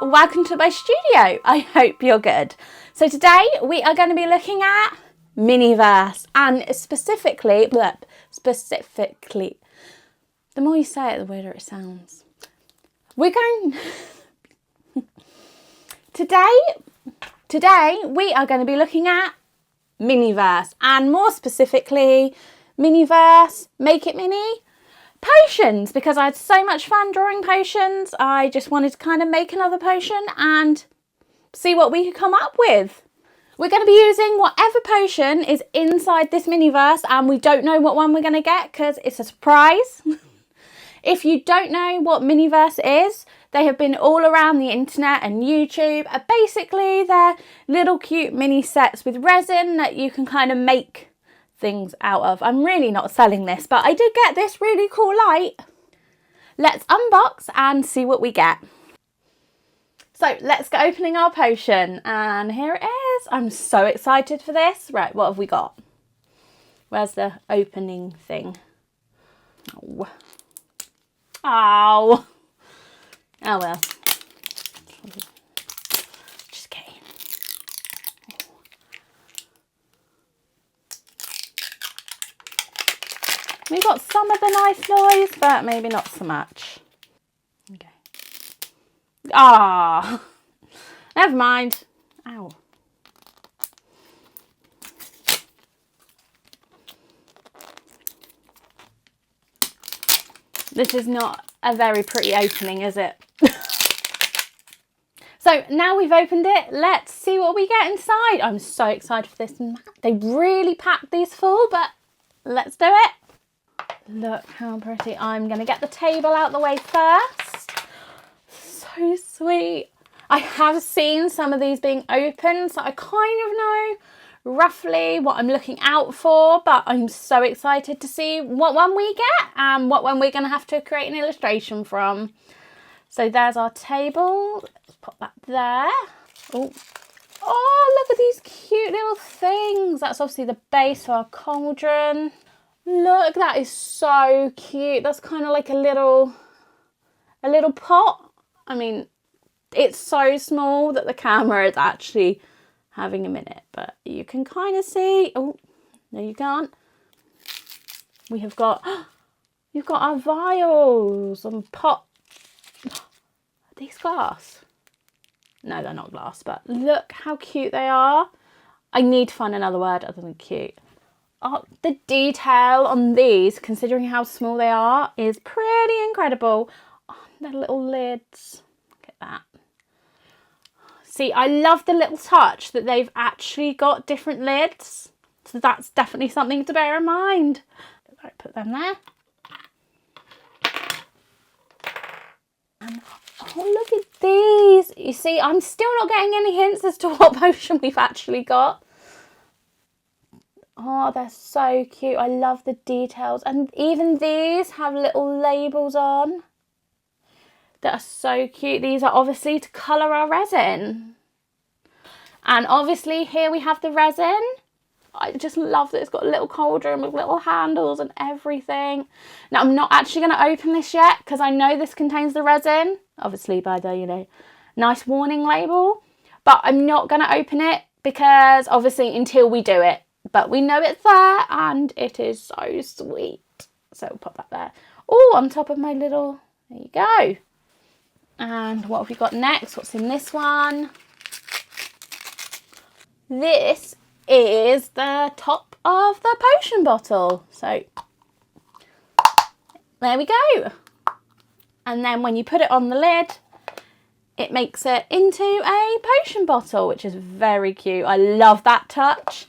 welcome to my studio. I hope you're good. So today we are going to be looking at MINIVERSE, and specifically, the more you say it, the weirder it sounds. We're going... Today we are going to be looking at MINIVERSE, and more specifically, MINIVERSE Make It Mini potions, because I had so much fun drawing potions. I just wanted to kind of make another potion and see what we could come up with. We're going to be using whatever potion is inside this MINIVERSE, and we don't know what one we're going to get because it's a surprise. If you don't know what MINIVERSE is, they have been all around the internet and YouTube. Basically, they're little cute mini sets with resin that you can kind of make things out of. I'm really not selling this, but I did get this really cool light. Let's unbox and see what we get. So let's get opening our potion, and here it is. I'm so excited for this. Right, what have we got? Where's the opening thing? Oh. Oh. Oh well. Just kidding. We got some of the nice noise, but maybe not so much. Okay. Ah, never mind. Ow. This is not a very pretty opening, is it? So now we've opened it, let's see what we get inside. I'm so excited for this. They really packed these full, but let's do it. Look how pretty. I'm going to get the table out the way first. So sweet. I have seen some of these being opened, so I kind of know roughly what I'm looking out for, but I'm so excited to see what one we get and what one we're going to have to create an illustration from. So there's our table. Let's pop that there. Oh, look at these cute little things. That's obviously the base for our cauldron. Look, that is so cute. That's kind of like a little pot. I mean, it's so small that the camera is actually having a minute, but you can kind of see. Oh, no, you can't. We have got, you've got our vials and pot. Are these glass? No, they're not glass, but look how cute they are. I need to find another word other than cute. Oh, the detail on these, considering how small they are, is pretty incredible. Oh, their little lids. Look at that. See, I love the little touch that they've actually got different lids. So that's definitely something to bear in mind. Right, put them there. And, oh, look at these. You see, I'm still not getting any hints as to what potion we've actually got. Oh, they're so cute. I love the details. And even these have little labels on that are so cute. These are obviously to colour our resin. And obviously here we have the resin. I just love that it's got a little cauldron with little handles and everything. Now, I'm not actually going to open this yet because I know this contains the resin. Obviously by the, you know, nice warning label. But I'm not going to open it because obviously until we do it. But we know it's there and it is so sweet. So we'll pop that there. Oh, on top of my little, there you go. And what have we got next? What's in this one? This is the top of the potion bottle. So there we go. And then when you put it on the lid, it makes it into a potion bottle, which is very cute. I love that touch.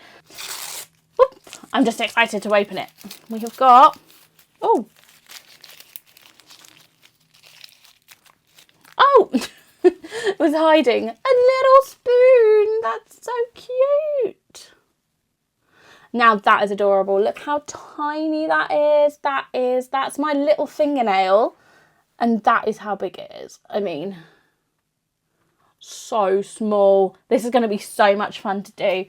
I'm just excited to open it. We have got, oh, it was hiding a little spoon. That's so cute. Now that is adorable. Look how tiny that is. That's my little fingernail, and that is how big it is. I mean, so small. This is going to be so much fun to do.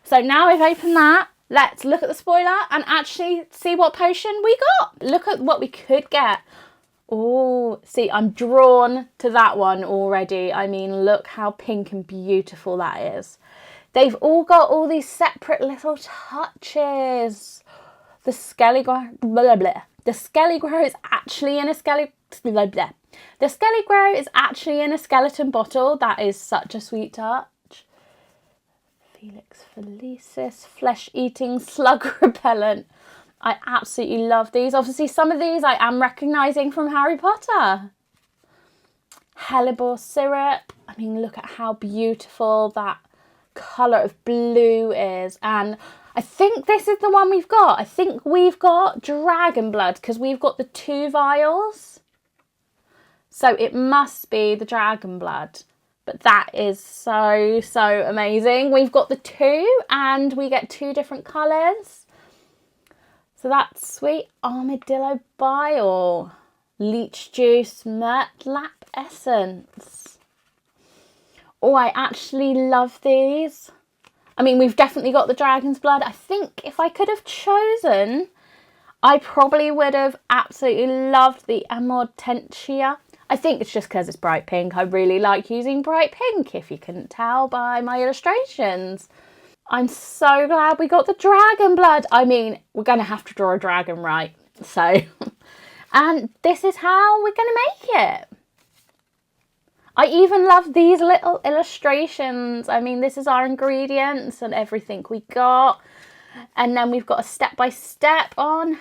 So now I've opened that. Let's look at the spoiler and actually see what potion we got. Look at what we could get. Oh, see, I'm drawn to that one already. I mean, look how pink and beautiful that is. They've all got all these separate little touches. The Skelly Grow, blah, blah. The Skelly Grow is actually in a blah, blah. The Skelly Grow is actually in a skeleton bottle. That is such a sweet touch. Felix Felicis, flesh-eating slug repellent. I absolutely love these. Obviously, some of these I am recognising from Harry Potter. Hellebore syrup. I mean, look at how beautiful that colour of blue is. And I think this is the one we've got. I think we've got dragon blood because we've got the 2 vials. So it must be the dragon blood. But that is so, so amazing. We've got the 2 and we get 2 different colours. So that's sweet. Armadillo bile, leech juice, murtlap essence. Oh, I actually love these. I mean, we've definitely got the dragon's blood. I think if I could have chosen, I probably would have absolutely loved the Amortentia. I think it's just because it's bright pink. I really like using bright pink, if you couldn't tell by my illustrations. I'm so glad we got the dragon blood. I mean, we're going to have to draw a dragon, right? So, and this is how we're going to make it. I even love these little illustrations. I mean, this is our ingredients and everything we got. And then we've got a step-by-step on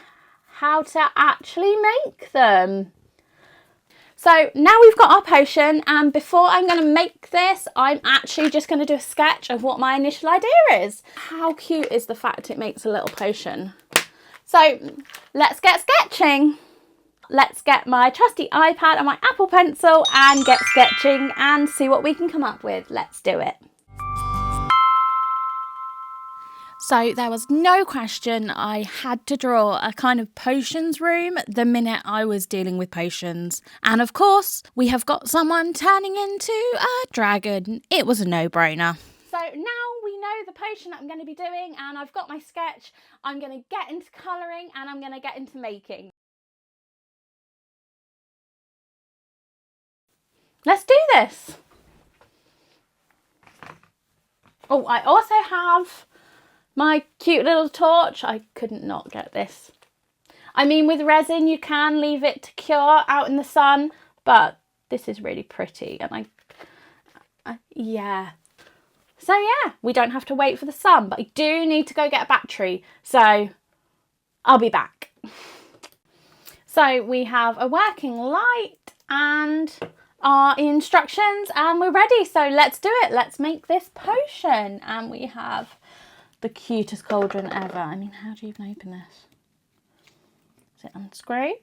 how to actually make them. So now we've got our potion, and before I'm going to make this, I'm actually just going to do a sketch of what my initial idea is. How cute is the fact it makes a little potion? So let's get sketching. Let's get my trusty iPad and my Apple Pencil and get sketching and see what we can come up with. Let's do it. So there was no question I had to draw a kind of potions room the minute I was dealing with potions. And of course, we have got someone turning into a dragon. It was a no-brainer. So now we know the potion that I'm going to be doing, and I've got my sketch. I'm going to get into colouring and I'm going to get into making. Let's do this. Oh, I also have my cute little torch. I couldn't not get this. I mean, with resin, you can leave it to cure out in the sun, but this is really pretty. And yeah. So yeah, we don't have to wait for the sun, but I do need to go get a battery. So I'll be back. So we have a working light and our instructions, and we're ready. So let's do it. Let's make this potion. And we have the cutest cauldron ever. I mean, how do you even open this? Is it unscrew?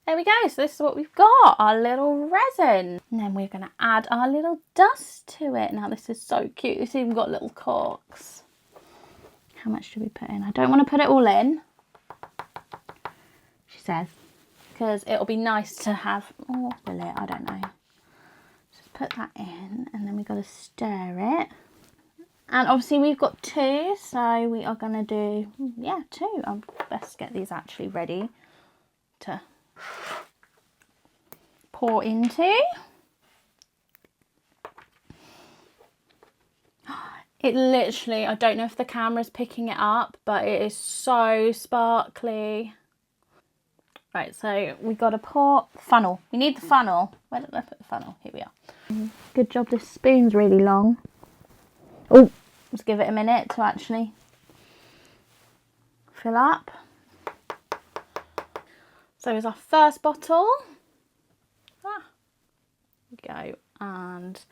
There we go. So this is what we've got, our little resin. And then we're going to add our little dust to it. Now this is so cute. It's even got little corks. How much do we put in? I don't want to put it all in, she says, because it'll be nice to have, or will it? I don't know. Put that in, and then we've got to stir it. And obviously we've got 2, so we are going to do, yeah, 2. I'll best get these actually ready to pour into. It literally, I don't know if the camera's picking it up, but it is so sparkly. Right, so we got to pour funnel. We need the funnel. Where did I put the funnel? Here we are. Good job this spoon's really long. Oh, let's give it a minute to actually fill up. So here's our first bottle. There we go. And it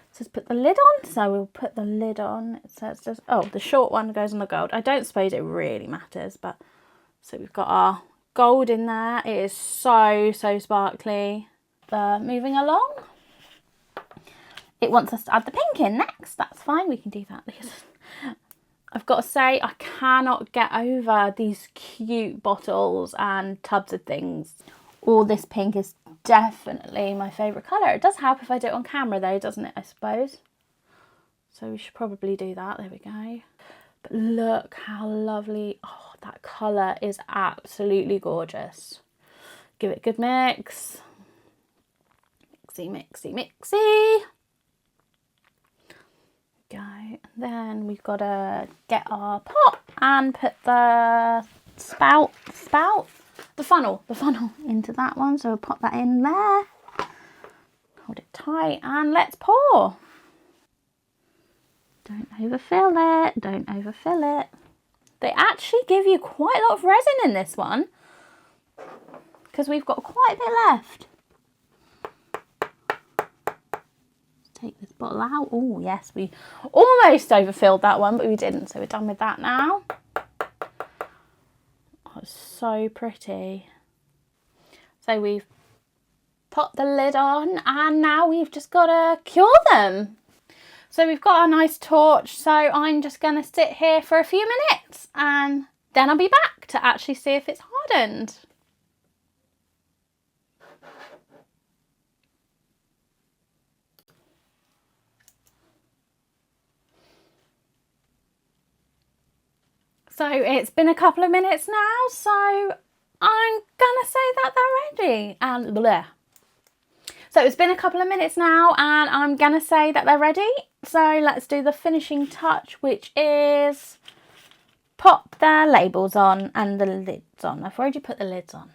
says put the lid on. So we'll put the lid on. It says just, oh, the short one goes on the gold. I don't suppose it really matters, but so we've got our gold in there. It is so, so sparkly. Moving along. It wants us to add the pink in next. That's fine, we can do that. I've got to say, I cannot get over these cute bottles and tubs of things. All this pink is definitely my favourite colour. It does help if I do it on camera though, doesn't it, I suppose? So we should probably do that. There we go. But look how lovely. Oh, that colour is absolutely gorgeous. Give it a good mix. Mixy, mixy, mixy. Go. And then we've got to get our pot and put the the funnel into that one. So we'll pop that in there. Hold it tight and let's pour. Don't overfill it. Don't overfill it. They actually give you quite a lot of resin in this one because we've got quite a bit left. Let's take this bottle out. Oh yes, we almost overfilled that one, but we didn't. So we're done with that now. Oh, it's so pretty. So we've put the lid on and now we've just got to cure them. So we've got a nice torch, so I'm just going to sit here for a few minutes and then I'll be back to actually see if it's hardened. So it's been a couple of minutes now, so I'm going to say that they're ready. And bleh. So it's been a couple of minutes now and I'm going to say that they're ready. So let's do the finishing touch, which is pop the labels on and the lids on. I've already put the lids on.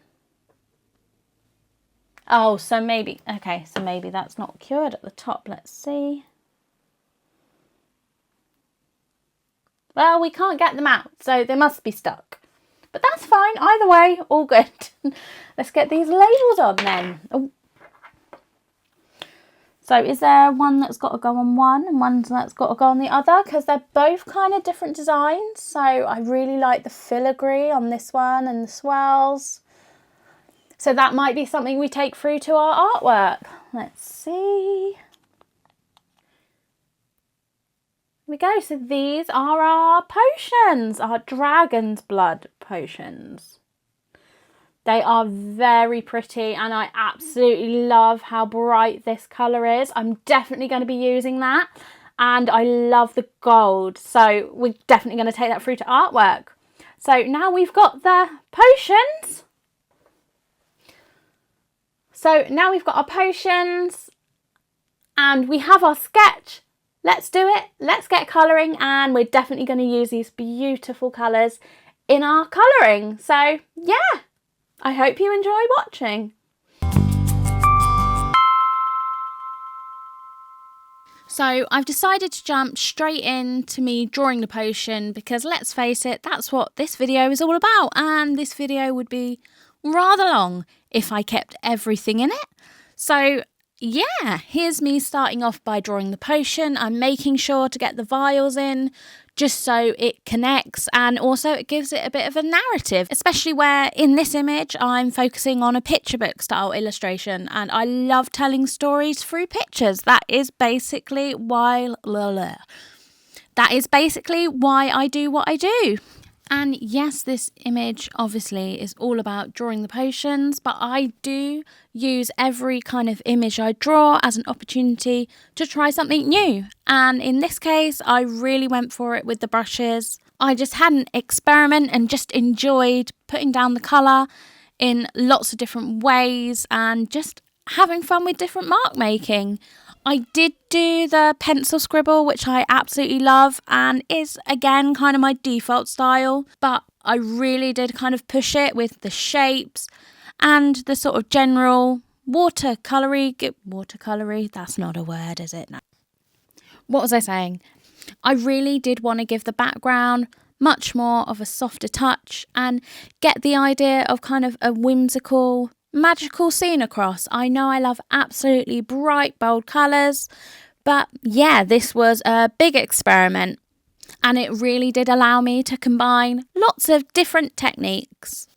Oh, so maybe, okay, so maybe that's not cured at the top. Let's see. Well, we can't get them out, so they must be stuck. But that's fine. Either way, all good. Let's get these labels on then. Oh. So is there one that's got to go on one and one that's got to go on the other? Because they're both kind of different designs. So I really like the filigree on this one and the swirls. So that might be something we take through to our artwork. Let's see. Here we go. So these are our potions, our dragon's blood potions. They are very pretty and I absolutely love how bright this colour is. I'm definitely going to be using that and I love the gold. So we're definitely going to take that through to artwork. So now we've got the potions. So now we've got our potions and we have our sketch. Let's do it. Let's get colouring and we're definitely going to use these beautiful colours in our colouring. So yeah. I hope you enjoy watching. So I've decided to jump straight into me drawing the potion because let's face it, that's what this video is all about. And this video would be rather long if I kept everything in it. So yeah, here's me starting off by drawing the potion. I'm making sure to get the vials in just so it connects and also it gives it a bit of a narrative, especially where in this image I'm focusing on a picture book style illustration and I love telling stories through pictures. That is basically why I do what I do. And yes, this image obviously is all about drawing the potions, but I do use every kind of image I draw as an opportunity to try something new. And in this case, I really went for it with the brushes. I just had an experiment and just enjoyed putting down the colour in lots of different ways and just having fun with different mark making. I did do the pencil scribble, which I absolutely love and is again kind of my default style, but I really did kind of push it with the shapes and the sort of general watercolory, that's not a word, is it? No. What was I saying? I really did want to give the background much more of a softer touch and get the idea of kind of a whimsical magical scene across. I know I love absolutely bright, bold colours, but yeah, this was a big experiment and it really did allow me to combine lots of different techniques.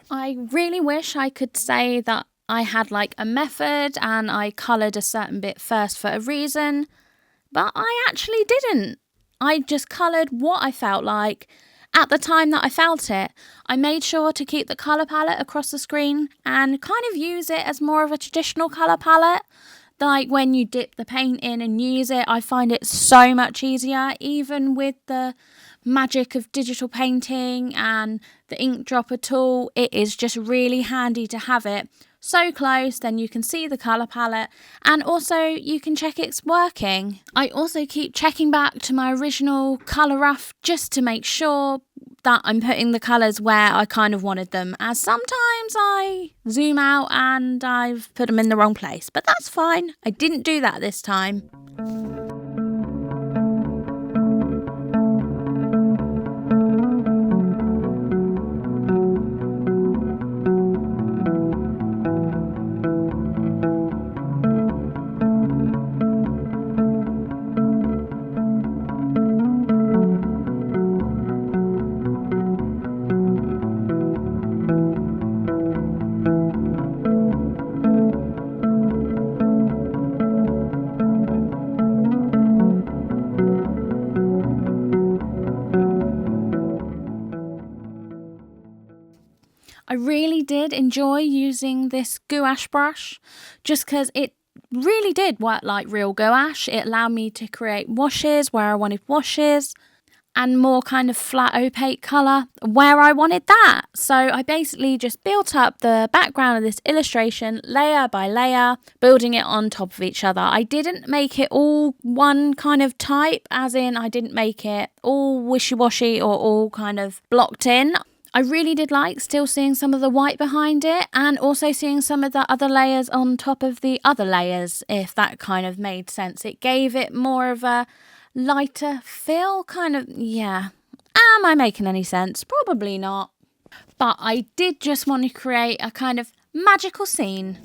I really wish I could say that I had like a method and I coloured a certain bit first for a reason, but I actually didn't. I just coloured what I felt like at the time that I felt it. I made sure to keep the colour palette across the screen and kind of use it as more of a traditional colour palette like when you dip the paint in and use it, I find it so much easier, even with the magic of digital painting and the ink dropper tool. It is just really handy to have it so close, then you can see the colour palette and also you can check it's working. I also keep checking back to my original colour rough just to make sure that I'm putting the colours where I kind of wanted them, as sometimes I zoom out and I've put them in the wrong place, but that's fine. I didn't do that this time. I really did enjoy using this gouache brush just because it really did work like real gouache. It allowed me to create washes where I wanted washes and more kind of flat opaque colour where I wanted that. So I basically just built up the background of this illustration layer by layer, building it on top of each other. I didn't make it all one kind of type, as in I didn't make it all wishy-washy or all kind of blocked in. I really did like still seeing some of the white behind it and also seeing some of the other layers on top of the other layers, if that kind of made sense. It gave it more of a lighter feel, kind of, yeah. Am I making any sense? Probably not. But I did just want to create a kind of magical scene.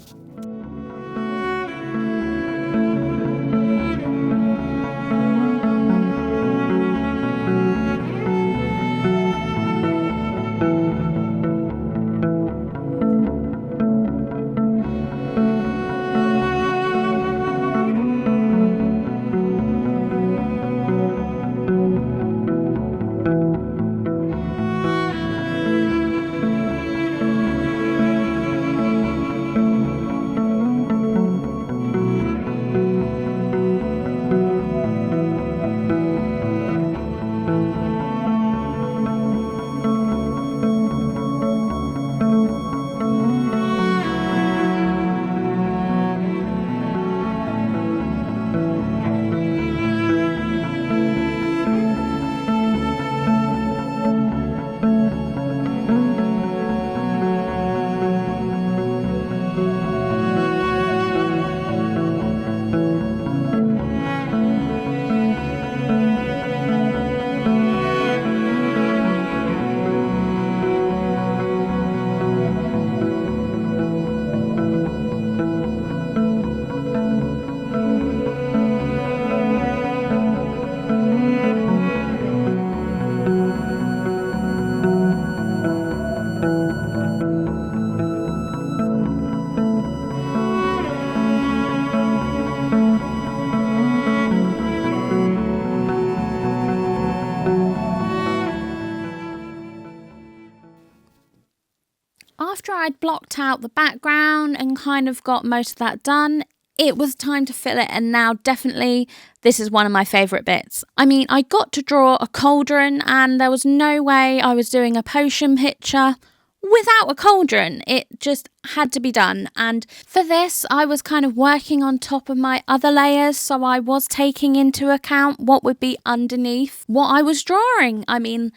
After I'd blocked out the background and kind of got most of that done, it was time to fill it, and now definitely this is one of my favourite bits. I mean, I got to draw a cauldron and there was no way I was doing a potion picture without a cauldron. It just had to be done, and for this I was kind of working on top of my other layers, so I was taking into account what would be underneath what I was drawing. I mean,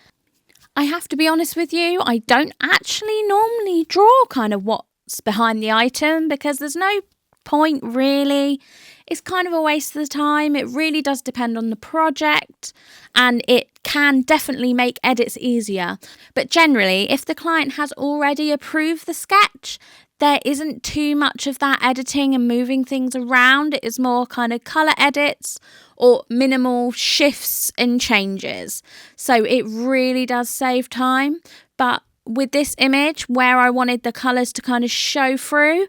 I have to be honest with you, I don't actually normally draw kind of what's behind the item because there's no point really. It's kind of a waste of the time. It really does depend on the project and it can definitely make edits easier. But generally, if the client has already approved the sketch, there isn't too much of that editing and moving things around. It is more kind of colour edits or minimal shifts and changes. So it really does save time. But with this image where I wanted the colours to kind of show through,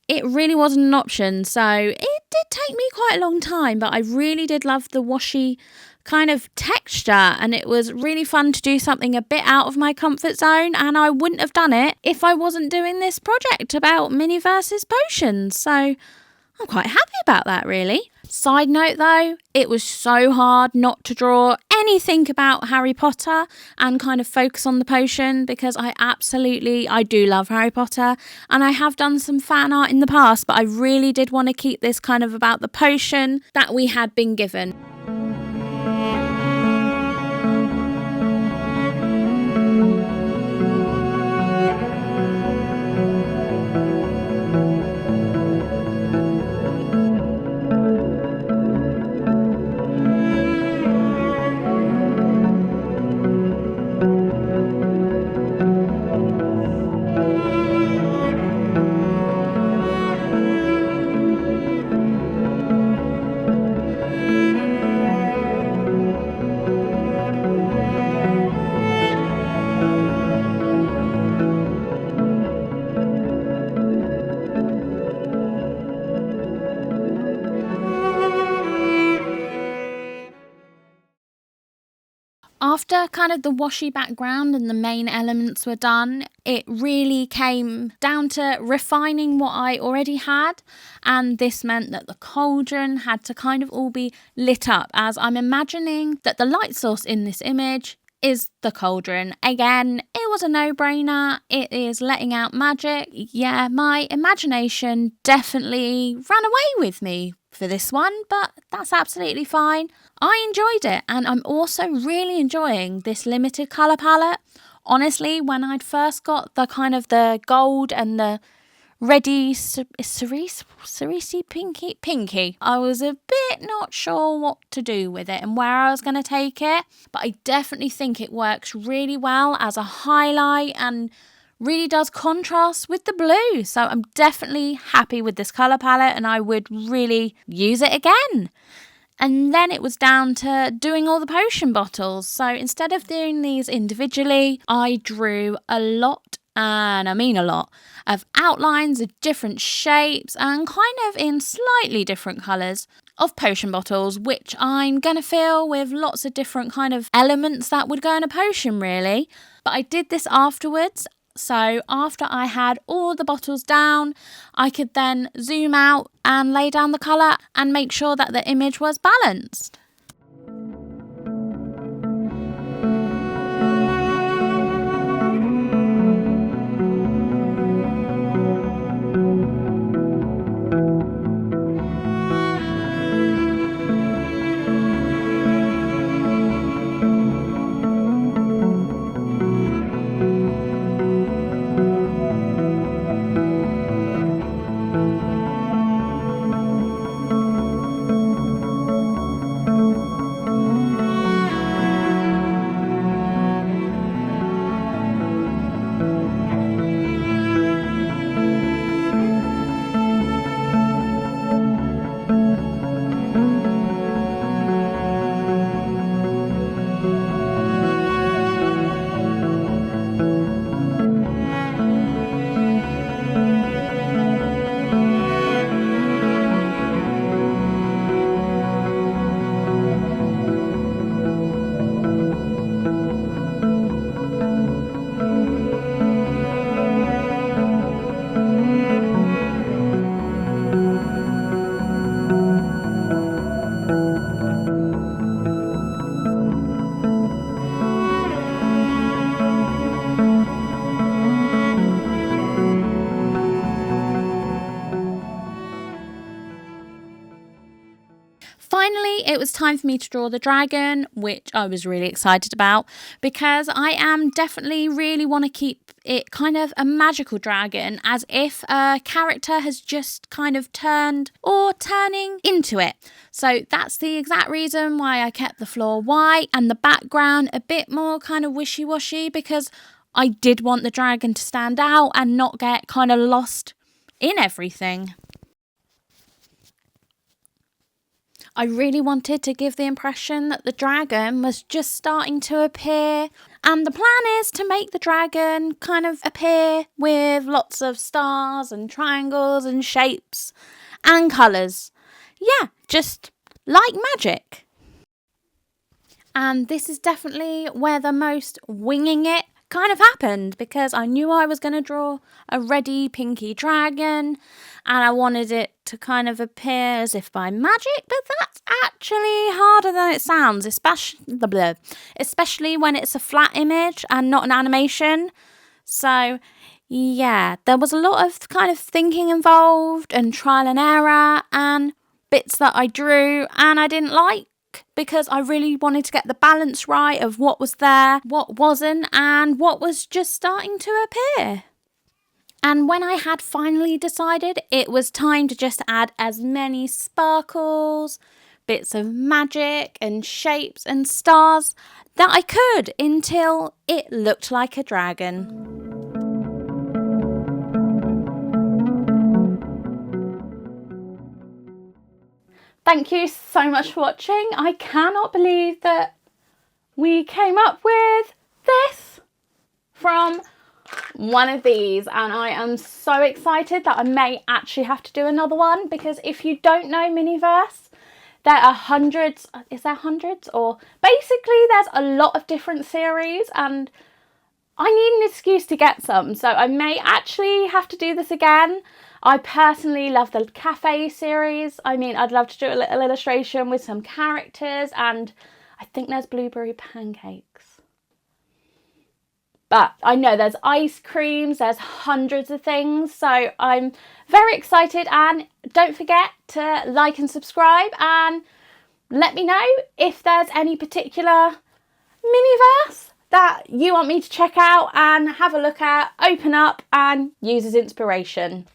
it really wasn't an option. So it did take me quite a long time, but I really did love the washy kind of texture, and it was really fun to do something a bit out of my comfort zone, and I wouldn't have done it if I wasn't doing this project about MINIVERSE's potions. So I'm quite happy about that, really. Side note though, it was so hard not to draw anything about Harry Potter and kind of focus on the potion, because I do love Harry Potter, and I have done some fan art in the past, but I really did want to keep this kind of about the potion that we had been given. After kind of the washy background and the main elements were done, it really came down to refining what I already had, and this meant that the cauldron had to kind of all be lit up, as I'm imagining that the light source in this image is the cauldron. Again, it was a no-brainer. It is letting out magic. Yeah, my imagination definitely ran away with me for this one, but that's absolutely fine. I enjoyed it, and I'm also really enjoying this limited colour palette. Honestly, when I'd first got the kind of the gold and the reddy cerise pinky, I was a bit not sure what to do with it and where I was going to take it, but I definitely think it works really well as a highlight and really does contrast with the blue. So I'm definitely happy with this colour palette, and I would really use it again. And then it was down to doing all the potion bottles. So instead of doing these individually, I drew a lot, and I mean a lot, of outlines of different shapes and kind of in slightly different colours of potion bottles, which I'm going to fill with lots of different kind of elements that would go in a potion, really. But I did this afterwards. So after I had all the bottles down, I could then zoom out and lay down the colour and make sure that the image was balanced. Finally, it was time for me to draw the dragon, which I was really excited about, because I am definitely really want to keep it kind of a magical dragon, as if a character has just kind of turned or turning into it. So that's the exact reason why I kept the floor white and the background a bit more kind of wishy-washy, because I did want the dragon to stand out and not get kind of lost in everything. I really wanted to give the impression that the dragon was just starting to appear, and the plan is to make the dragon kind of appear with lots of stars and triangles and shapes and colours. Yeah, just like magic. And this is definitely where the most winging it kind of happened because I knew I was going to draw a reddy pinky dragon and I wanted it to kind of appear as if by magic, but that's actually harder than it sounds, especially when it's a flat image and not an animation. So yeah, there was a lot of kind of thinking involved and trial and error and bits that I drew and I didn't like, because I really wanted to get the balance right of what was there, what wasn't, and what was just starting to appear. And when I had finally decided, it was time to just add as many sparkles, bits of magic and shapes and stars that I could until it looked like a dragon. Thank you so much for watching. I cannot believe that we came up with this from one of these, and I am so excited that I may actually have to do another one, because if you don't know Miniverse, there are hundreds, is there hundreds? Or basically there's a lot of different series and I need an excuse to get some, so I may actually have to do this again. I personally love the cafe series. I mean, I'd love to do a little illustration with some characters, and I think there's blueberry pancakes. But I know there's ice creams, there's hundreds of things, so I'm very excited, and don't forget to like and subscribe and let me know if there's any particular Miniverse that you want me to check out and have a look at, open up and use as inspiration.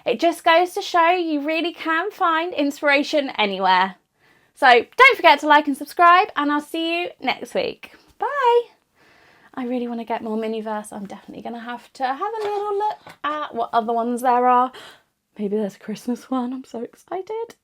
It just goes to show you really can find inspiration anywhere. So don't forget to like and subscribe, and I'll see you next week. Bye. I really want to get more Miniverse. I'm definitely going to have a little look at what other ones there are. Maybe there's a Christmas one. I'm so excited.